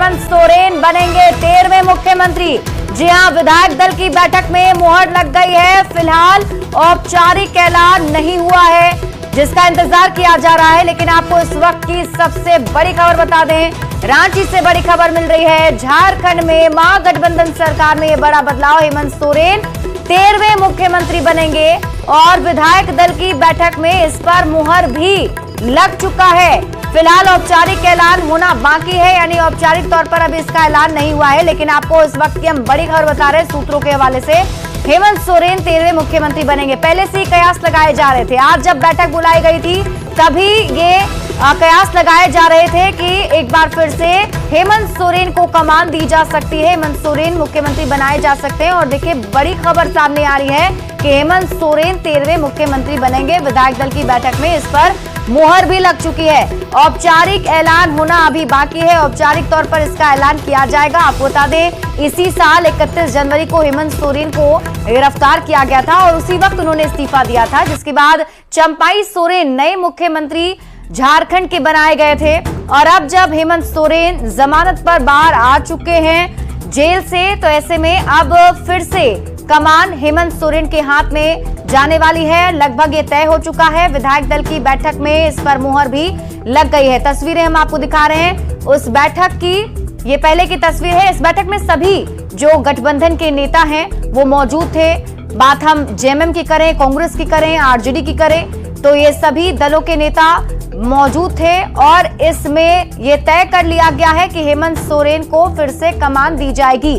हेमंत सोरेन बनेंगे 13वें मुख्यमंत्री। जी हां, विधायक दल की बैठक में मुहर लग गई है। फिलहाल औपचारिक ऐलान नहीं हुआ है, जिसका इंतजार किया जा रहा है। लेकिन आपको इस वक्त की सबसे बड़ी खबर बता दें, रांची से बड़ी खबर मिल रही है। झारखंड में महागठबंधन सरकार में ये बड़ा बदलाव, हेमंत सोरेन 13वें मुख्यमंत्री बनेंगे और विधायक दल की बैठक में इस पर मुहर भी लग चुका है। फिलहाल औपचारिक ऐलान होना बाकी है, यानी औपचारिक तौर पर अभी इसका ऐलान नहीं हुआ है। लेकिन आपको इस वक्त की हम बड़ी खबर बता रहे हैं सूत्रों के हवाले से, हेमंत सोरेन 13वें मुख्यमंत्री बनेंगे। पहले से ही कयास लगाए जा रहे थे। आज जब बैठक बुलाई गई थी तभी ये कयास लगाए जा रहे थे कि एक बार फिर से हेमंत सोरेन को कमान दी जा सकती है, हेमंत सोरेन मुख्यमंत्री बनाए जा सकते हैं। और देखिए, बड़ी खबर सामने आ रही है कि हेमंत सोरेन 13वें मुख्यमंत्री बनेंगे। विधायक दल की बैठक में इस पर मुहर भी लग चुकी है। औपचारिक ऐलान होना अभी बाकी है, औपचारिक तौर पर इसका ऐलान किया जाएगा। आपको बता दें, इसी साल 31 जनवरी को हेमंत सोरेन को गिरफ्तार किया गया था और उसी वक्त उन्होंने इस्तीफा दिया था, जिसके बाद चंपाई सोरेन नए मुख्यमंत्री झारखंड के बनाए गए थे। और अब जब हेमंत सोरेन जमानत पर बाहर आ चुके हैं जेल से, तो ऐसे में अब फिर से कमान हेमंत सोरेन के हाथ में जाने वाली है। लगभग ये तय हो चुका है। विधायक दल की बैठक में इस पर मुहर भी लग गई है। तस्वीरें हम आपको दिखा रहे हैं उस बैठक की, ये पहले की तस्वीर है। इस बैठक में सभी जो गठबंधन के नेता हैं वो मौजूद थे। बात हम जेएमएम की करें, कांग्रेस की करें, आरजेडी की करें, तो ये सभी दलों के नेता मौजूद थे और इसमें ये तय कर लिया गया है कि हेमंत सोरेन को फिर से कमान दी जाएगी।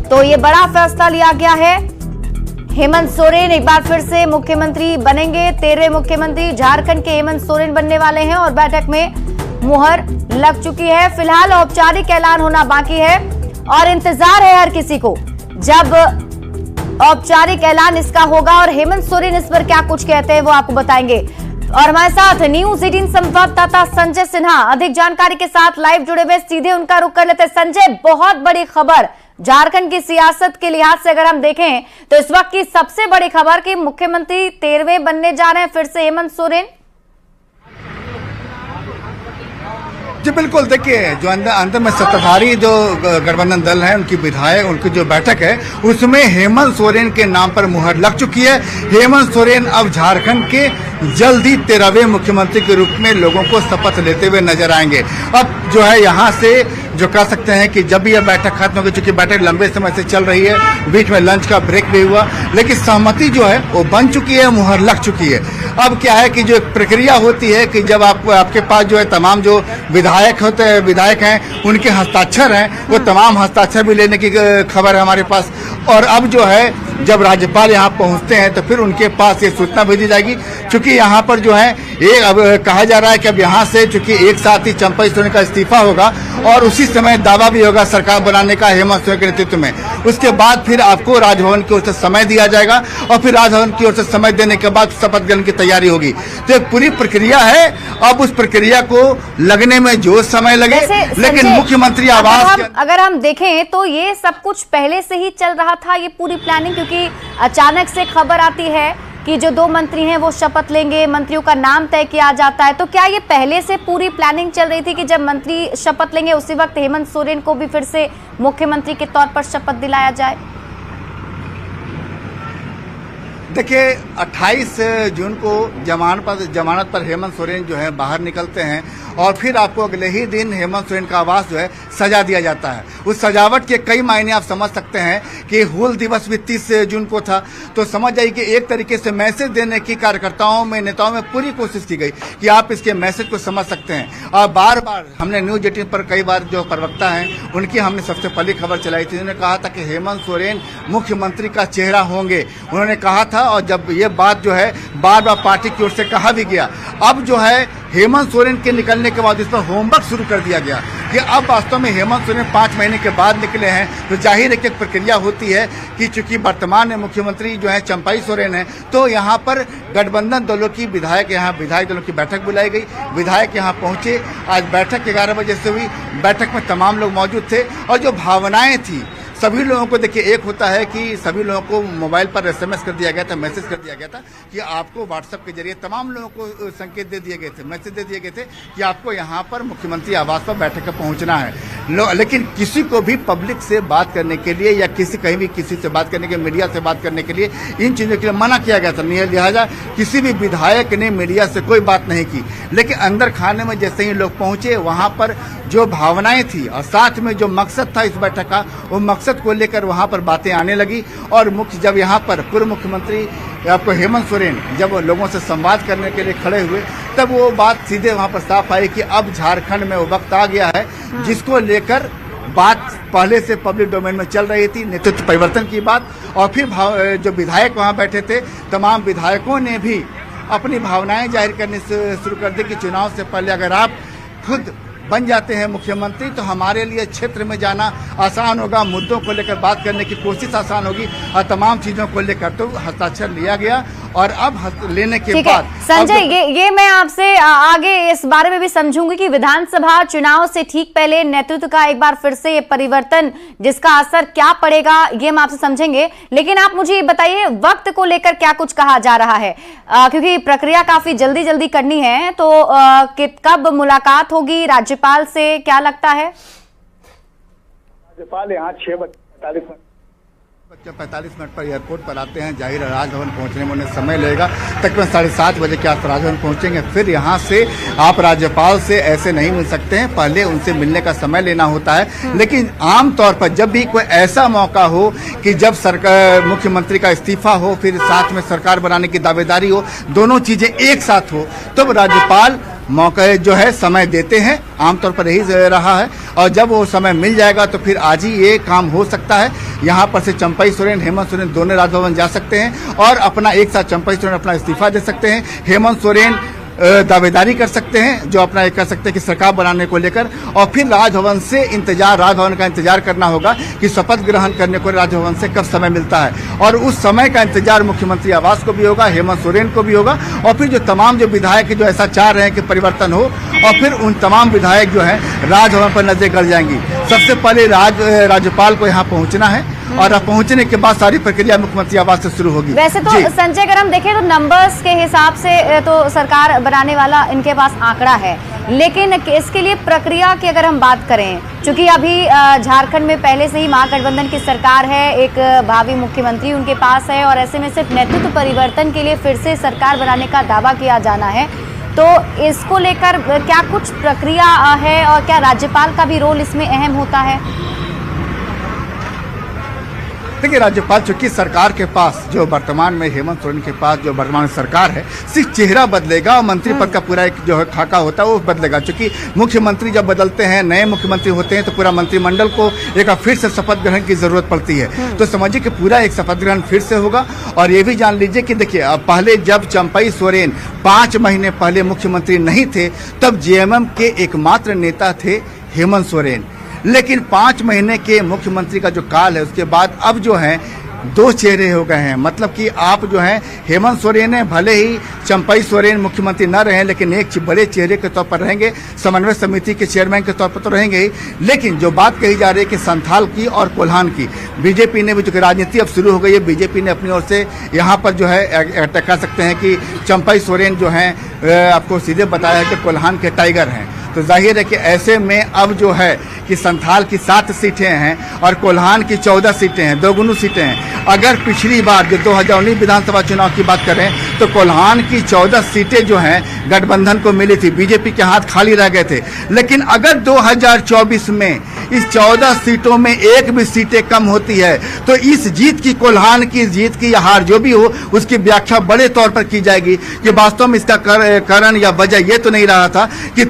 तो ये बड़ा फैसला लिया गया है। हेमंत सोरेन एक बार फिर से मुख्यमंत्री बनेंगे, 13वें मुख्यमंत्री झारखंड के हेमंत सोरेन बनने वाले हैं और बैठक में मुहर लग चुकी है। फिलहाल औपचारिक ऐलान होना बाकी है और इंतजार है हर किसी को जब औपचारिक ऐलान इसका होगा और हेमंत सोरेन इस पर क्या कुछ कहते हैं वो आपको बताएंगे। और हमारे साथ न्यूज 18 संवाददाता संजय सिन्हा अधिक जानकारी के साथ लाइव जुड़े हुए, सीधे उनका रुख कर लेते हैं। संजय, बहुत बड़ी खबर झारखंड की सियासत के लिहाज से अगर हम देखें तो इस वक्त की सबसे बड़ी खबर कि मुख्यमंत्री 13वें बनने जा रहे हैं फिर से हेमंत सोरेन। जी बिल्कुल, देखिए जो अंदर में सत्ताधारी जो गठबंधन दल है उनकी विधायक उनकी जो बैठक है उसमें हेमंत सोरेन के नाम पर मुहर लग चुकी है। हेमंत सोरेन अब झारखंड के जल्दी 13वें मुख्यमंत्री के रूप में लोगों को शपथ लेते हुए नजर आएंगे। अब जो है यहाँ से जो कह सकते हैं कि जब भी यह बैठक खत्म होगी, चूंकि बैठक लंबे समय से चल रही है, बीच में लंच का ब्रेक भी हुआ, लेकिन सहमति जो है वो बन चुकी है, मुहर लग चुकी है। अब क्या है कि जो एक प्रक्रिया होती है कि जब आपके पास जो है तमाम जो विधायक हैं उनके हस्ताक्षर हैं, वो तमाम हस्ताक्षर भी लेने की खबर है हमारे पास। और अब जो है जब राज्यपाल यहाँ पहुँचते हैं तो फिर उनके पास ये सूचना भेजी जाएगी। चूंकि यहाँ पर जो है एक अब कहा जा रहा है कि अब यहाँ से चूंकि एक साथ ही चंपाई सोरेन का इस्तीफा होगा और उसी समय दावा भी होगा सरकार बनाने का हेमंत सोरेन के नेतृत्व में। उसके बाद फिर आपको राजभवन की ओर से समय दिया जाएगा और फिर राजभवन की ओर से समय देने के बाद शपथ ग्रहण की तैयारी होगी। तो एक पूरी प्रक्रिया है। अब उस प्रक्रिया को लगने में जो समय लगे, लेकिन मुख्यमंत्री आवास अगर हम देखें तो ये सब कुछ पहले से ही चल रहा था, ये पूरी प्लानिंग, क्योंकि अचानक से खबर आती है कि जो 2 मंत्री हैं वो शपथ लेंगे, मंत्रियों का नाम तय किया जाता है। तो क्या ये पहले से पूरी प्लानिंग चल रही थी कि जब मंत्री शपथ लेंगे उसी वक्त हेमंत सोरेन को भी फिर से मुख्यमंत्री के तौर पर शपथ दिलाया जाए? देखिए 28 जून को जमानत पर हेमंत सोरेन जो है बाहर निकलते हैं और फिर आपको अगले ही दिन हेमंत सोरेन का आवास जो है सजा दिया जाता है। उस सजावट के कई मायने आप समझ सकते हैं कि हूल दिवस भी 30 जून को था, तो समझ जाइए कि एक तरीके से मैसेज देने की कार्यकर्ताओं में, नेताओं में पूरी कोशिश की गई कि आप इसके मैसेज को समझ सकते हैं। और बार बार हमने न्यूज 18 पर कई बार जो प्रवक्ता हैं उनकी हमने सबसे पहली खबर चलाई थी, उन्होंने कहा था कि हेमंत सोरेन मुख्यमंत्री का चेहरा होंगे, उन्होंने कहा था। और जब ये बात जो है बार बार पार्टी की ओर से कहा भी गया, अब जो है हेमंत सोरेन के निकलने के बाद इस पर होमवर्क शुरू कर दिया गया कि अब वास्तव में हेमंत सोरेन 5 महीने के बाद निकले हैं, तो जाहिर है कि एक प्रक्रिया होती है कि चूंकि वर्तमान में मुख्यमंत्री जो है चंपाई सोरेन है, तो यहाँ पर गठबंधन दलों की विधायक दलों की बैठक बुलाई गई। विधायक यहाँ पहुंचे। आज बैठक 11 बजे से हुई। बैठक में तमाम लोग मौजूद थे और जो भावनाएं थी सभी लोगों को देखिए, एक होता है कि सभी लोगों को मोबाइल पर SMS कर दिया गया था, मैसेज कर दिया गया था कि आपको व्हाट्सएप के जरिए तमाम लोगों को संकेत दे दिए गए थे, मैसेज दे दिए गए थे कि आपको यहाँ पर मुख्यमंत्री आवास पर बैठक पर पहुंचना है। लेकिन किसी को भी पब्लिक से बात करने के लिए या कहीं भी किसी से बात करने के, मीडिया से बात करने के लिए, इन चीजों के लिए मना किया गया था। लिहाजा किसी भी विधायक ने मीडिया से कोई बात नहीं की। लेकिन अंदर खाने में जैसे ही लोग पहुंचे, वहां पर जो भावनाएं थी और साथ में जो मकसद था इस बैठक का, वो मकसद को लेकर वहां पर बातें आने लगी। और जब यहाँ पर पूर्व मुख्यमंत्री आपको हेमंत सोरेन जब लोगों से संवाद करने के लिए खड़े हुए, तब वो बात सीधे वहां पर साफ आई कि अब झारखंड में वो वक्त आ गया है जिसको लेकर बात पहले से पब्लिक डोमेन में चल रही थी, नेतृत्व परिवर्तन की बात। और फिर जो विधायक वहां बैठे थे, तमाम विधायकों ने भी अपनी भावनाएं जाहिर करने से शुरू कर दी कि चुनाव से पहले अगर आप खुद बन जाते हैं मुख्यमंत्री तो हमारे लिए क्षेत्र में जाना आसान होगा, मुद्दों को लेकर बात करने की कोशिश आसान होगी और तमाम चीजों को लेकर तो हस्ताक्षर लिया गया। और अब लेने के बाद संजय, ये मैं आपसे आगे इस बारे में भी समझूंगी कि विधानसभा चुनाव से ठीक पहले नेतृत्व का एक बार फिर से ये परिवर्तन, जिसका असर क्या पड़ेगा, ये हम आपसे समझेंगे। लेकिन आप मुझे बताइए, वक्त को लेकर क्या कुछ कहा जा रहा है, क्योंकि प्रक्रिया काफी जल्दी करनी है, तो कब मुलाकात होगी राज्यपाल से, क्या लगता है? राज्यपाल यहाँ 6:45 मिनट पर एयरपोर्ट पर आते हैं। जाहिर है राजभवन पहुंचने में उन्हें समय लगेगा, तकरीबन 7:30 बजे के आसपास राजभवन पहुंचेंगे। फिर यहाँ से आप राज्यपाल से ऐसे नहीं मिल सकते हैं, पहले उनसे मिलने का समय लेना होता है। लेकिन आमतौर पर जब भी कोई ऐसा मौका हो कि जब सरकार मुख्यमंत्री का इस्तीफा हो, फिर साथ में सरकार बनाने की दावेदारी हो, दोनों चीजें एक साथ हो, तब राज्यपाल मौका जो है समय देते हैं। आमतौर पर यही रहा है। और जब वो समय मिल जाएगा तो फिर आज ही ये काम हो सकता है। यहाँ पर से चंपई सोरेन, हेमंत सोरेन दोनों राजभवन जा सकते हैं और अपना एक साथ चंपई सोरेन अपना इस्तीफा दे सकते हैं, हेमंत सोरेन दावेदारी कर सकते हैं, जो अपना कर सकते हैं कि सरकार बनाने को लेकर। और फिर राजभवन का इंतजार करना होगा कि शपथ ग्रहण करने को राजभवन से कब समय मिलता है। और उस समय का इंतजार मुख्यमंत्री आवास को भी होगा, हेमंत सोरेन को भी होगा। और फिर जो तमाम जो विधायक जो ऐसा चाह रहे हैं कि परिवर्तन हो, और फिर उन तमाम विधायक जो है राजभवन पर नजरें गड़ जाएंगी। सबसे पहले राज्यपाल को यहाँ पहुंचना है और अब पहुंचने के बाद सारी प्रक्रिया मुख्यमंत्री आवास से शुरू होगी। वैसे तो संजय, अगर हम देखें तो नंबर्स के हिसाब से तो सरकार बनाने वाला इनके पास आंकड़ा है, लेकिन इसके लिए प्रक्रिया की अगर हम बात करें, चूंकि अभी झारखंड में पहले से ही महागठबंधन की सरकार है, एक भावी मुख्यमंत्री उनके पास है, और ऐसे में सिर्फ नेतृत्व परिवर्तन के लिए फिर से सरकार बनाने का दावा किया जाना है, तो इसको लेकर क्या कुछ प्रक्रिया है और क्या राज्यपाल का भी रोल इसमें अहम होता है? देखिए, राज्यपाल चूंकि सरकार के पास जो वर्तमान में हेमंत सोरेन के पास जो वर्तमान सरकार है, सिर्फ चेहरा बदलेगा और मंत्री पद का पूरा एक जो है खाका होता है वो बदलेगा। चूंकि मुख्यमंत्री जब बदलते हैं, नए मुख्यमंत्री होते हैं, तो पूरा मंत्रिमंडल को एक फिर से शपथ ग्रहण की जरूरत पड़ती है। तो समझिए कि पूरा एक शपथ ग्रहण फिर से होगा। और ये भी जान लीजिए कि देखिए, पहले जब चंपई सोरेन 5 महीने पहले मुख्यमंत्री नहीं थे, तब जेएमएम के एकमात्र नेता थे हेमंत सोरेन। लेकिन 5 महीने के मुख्यमंत्री का जो काल है, उसके बाद अब जो है 2 चेहरे हो गए हैं। मतलब कि आप जो है हेमंत सोरेन है, भले ही चंपई सोरेन मुख्यमंत्री न रहे, लेकिन एक बड़े चेहरे के तौर पर रहेंगे, समन्वय समिति के चेयरमैन के तौर पर तो रहेंगे ही। लेकिन जो बात कही जा रही है कि संथाल की और कोल्हान की, बीजेपी ने भी, चूंकि राजनीति अब शुरू हो गई है, बीजेपी ने अपनी ओर से यहाँ पर जो है कह सकते हैं कि चंपई सोरेन जो है आपको सीधे बताया है कि कोल्हान के टाइगर हैं। तो जाहिर है कि ऐसे में अब जो है कि संथाल की 7 सीटें हैं और कोल्हान की 14 सीटें हैं, 2 गुनी सीटें हैं। अगर पिछली बार जो 2019 विधानसभा चुनाव की बात करें तो कोल्हान की 14 सीटें जो हैं गठबंधन को मिली थी, बीजेपी के हाथ खाली रह गए थे। लेकिन अगर 2024 में इस 14 सीटों में एक भी सीटें कम होती है तो इस जीत की, कोल्हान की जीत की या हार जो भी हो, उसकी व्याख्या बड़े तौर पर की जाएगी कि वास्तव में इसका कारण या वजह ये तो नहीं रहा था कि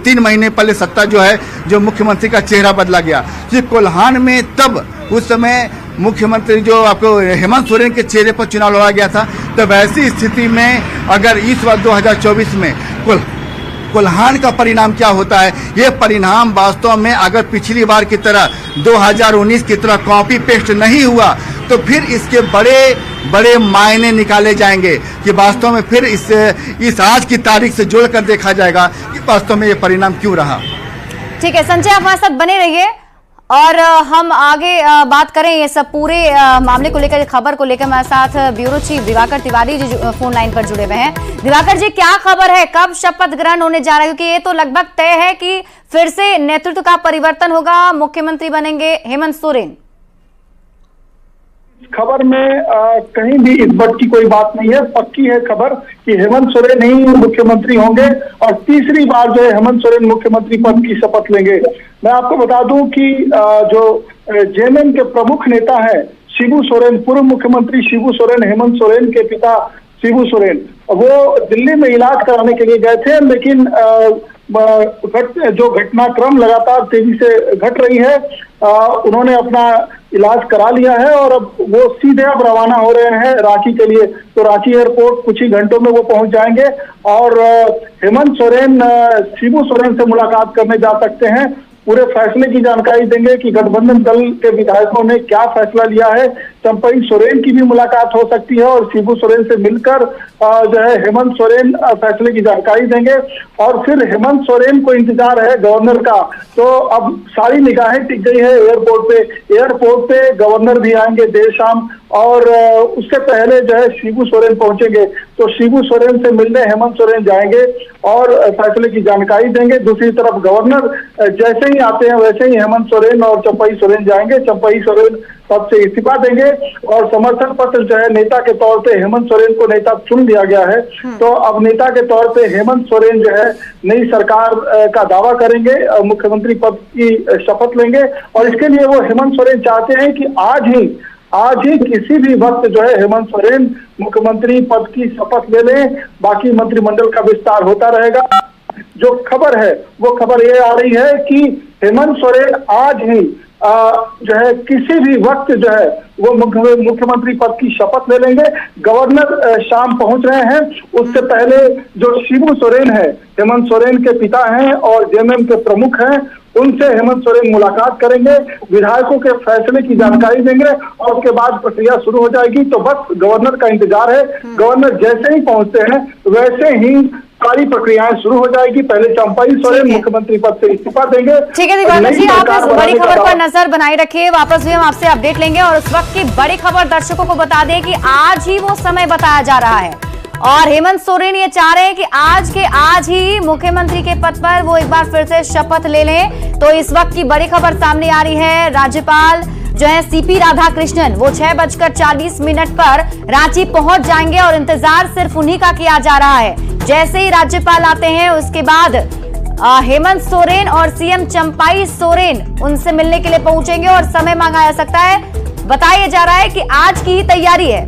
3 महीने पहले सत्ता जो है, जो मुख्यमंत्री का चेहरा बदला गया। तो कोल्हान में तब उस समय मुख्यमंत्री जो आपको हेमंत सोरेन के चेहरे पर चुनाव लड़ा गया था, तो वैसी स्थिति में अगर इस बार 2024 में कोल्हान का परिणाम क्या होता है, ये परिणाम वास्तव में अगर पिछली बार की तरह 2019 की तरह कॉपी पेस्ट नहीं हुआ तो फिर इसके बड़े मायने निकाले जाएंगे कि वास्तव में फिर इस आज की तारीख से जोड़कर देखा जाएगा कि वास्तव में ये परिणाम क्यों रहा। ठीक है संजय, आप हमारे साथ बने रहिए और हम आगे बात करें ये सब पूरे मामले को लेकर, खबर को लेकर हमारे साथ bureau chief Diwakar Tiwari ji phone line पर जुड़े हुए हैं। दिवाकर जी, क्या खबर है, कब शपथ ग्रहण होने जा रहा है? क्योंकि ये तो लगभग तय है कि फिर से नेतृत्व का परिवर्तन होगा, मुख्यमंत्री बनेंगे हेमंत सोरेन। खबर में कहीं भी इस बात की कोई बात नहीं है। पक्की है खबर कि हेमंत सोरेन ही मुख्यमंत्री होंगे और तीसरी बार जो है हेमंत सोरेन मुख्यमंत्री पद की शपथ लेंगे। मैं आपको बता दूं कि जो जेएमएम के प्रमुख नेता हैं शिबू सोरेन, पूर्व मुख्यमंत्री शिबू सोरेन, हेमंत सोरेन के पिता शिबू सोरेन, वो दिल्ली में इलाज कराने के लिए गए थे, लेकिन जो घटनाक्रम लगातार तेजी से घट रही है, उन्होंने अपना इलाज करा लिया है और अब वो सीधे अब रवाना हो रहे हैं रांची के लिए। तो रांची एयरपोर्ट कुछ ही घंटों में वो पहुंच जाएंगे और हेमंत सोरेन शिबू सोरेन से मुलाकात करने जा सकते हैं। पूरे फैसले की जानकारी देंगे कि गठबंधन दल के विधायकों ने क्या फैसला लिया है। चंपई सोरेन की भी मुलाकात हो सकती है और शिबू सोरेन से मिलकर जो है हेमंत सोरेन फैसले की जानकारी देंगे। और फिर हेमंत सोरेन को इंतजार है गवर्नर का, तो अब सारी निगाहें टिक गई है एयरपोर्ट पे। एयरपोर्ट पे गवर्नर भी आएंगे देर शाम और उससे पहले जो है शिबू सोरेन पहुंचेंगे। तो शिबू सोरेन से मिलने हेमंत सोरेन जाएंगे और फैसले की जानकारी देंगे। दूसरी तरफ गवर्नर जैसे ही आते हैं वैसे ही हेमंत सोरेन और चंपई सोरेन जाएंगे। चंपई सोरेन पद से इस्तीफा देंगे और समर्थन पत्र जो है नेता के तौर पे हेमंत सोरेन को नेता चुन लिया गया है। तो अब नेता के तौर पे हेमंत सोरेन जो है नई सरकार का दावा करेंगे, मुख्यमंत्री पद की शपथ लेंगे। और इसके लिए वो हेमंत सोरेन चाहते हैं कि आज ही किसी भी वक्त जो है हेमंत सोरेन मुख्यमंत्री पद की शपथ ले लें, बाकी मंत्रिमंडल का विस्तार होता रहेगा। जो खबर है वो खबर ये आ रही है कि हेमंत सोरेन आज ही जो है किसी भी वक्त जो है वो मुख्यमंत्री पद की शपथ ले लेंगे। गवर्नर शाम पहुंच रहे हैं, उससे पहले जो शिबू सोरेन है, हेमंत सोरेन के पिता हैं और जेएमएम के प्रमुख हैं, उनसे हेमंत सोरेन मुलाकात करेंगे, विधायकों के फैसले की जानकारी देंगे और उसके बाद प्रक्रिया शुरू हो जाएगी। तो बस गवर्नर का इंतजार है। गवर्नर जैसे ही पहुंचते हैं वैसे ही सारी प्रक्रियाएं शुरू हो जाएगी। पहले चंपई सोरेन मुख्यमंत्री पद से इस्तीफा देंगे। ठीक है दिवाकर जी, आप इस बड़ी खबर पर नजर बनाए रखिए, वापस भी हम आपसे अपडेट लेंगे। और उस वक्त की बड़ी खबर दर्शकों को बता दें कि आज ही वो समय बताया जा रहा है और हेमंत सोरेन ये चाह रहे हैं कि आज के आज ही मुख्यमंत्री के पद पर वो एक बार फिर से शपथ ले लें। तो इस वक्त की बड़ी खबर सामने आ रही है। राज्यपाल जो है सीपी राधाकृष्णन वो 6:40 पर रांची पहुंच जाएंगे और इंतजार सिर्फ उन्हीं का किया जा रहा है। जैसे ही राज्यपाल आते हैं उसके बाद हेमंत सोरेन और सीएम चंपई सोरेन उनसे मिलने के लिए पहुंचेंगे और समय मांगा जा सकता है। बताया जा रहा है कि आज की ही तैयारी है।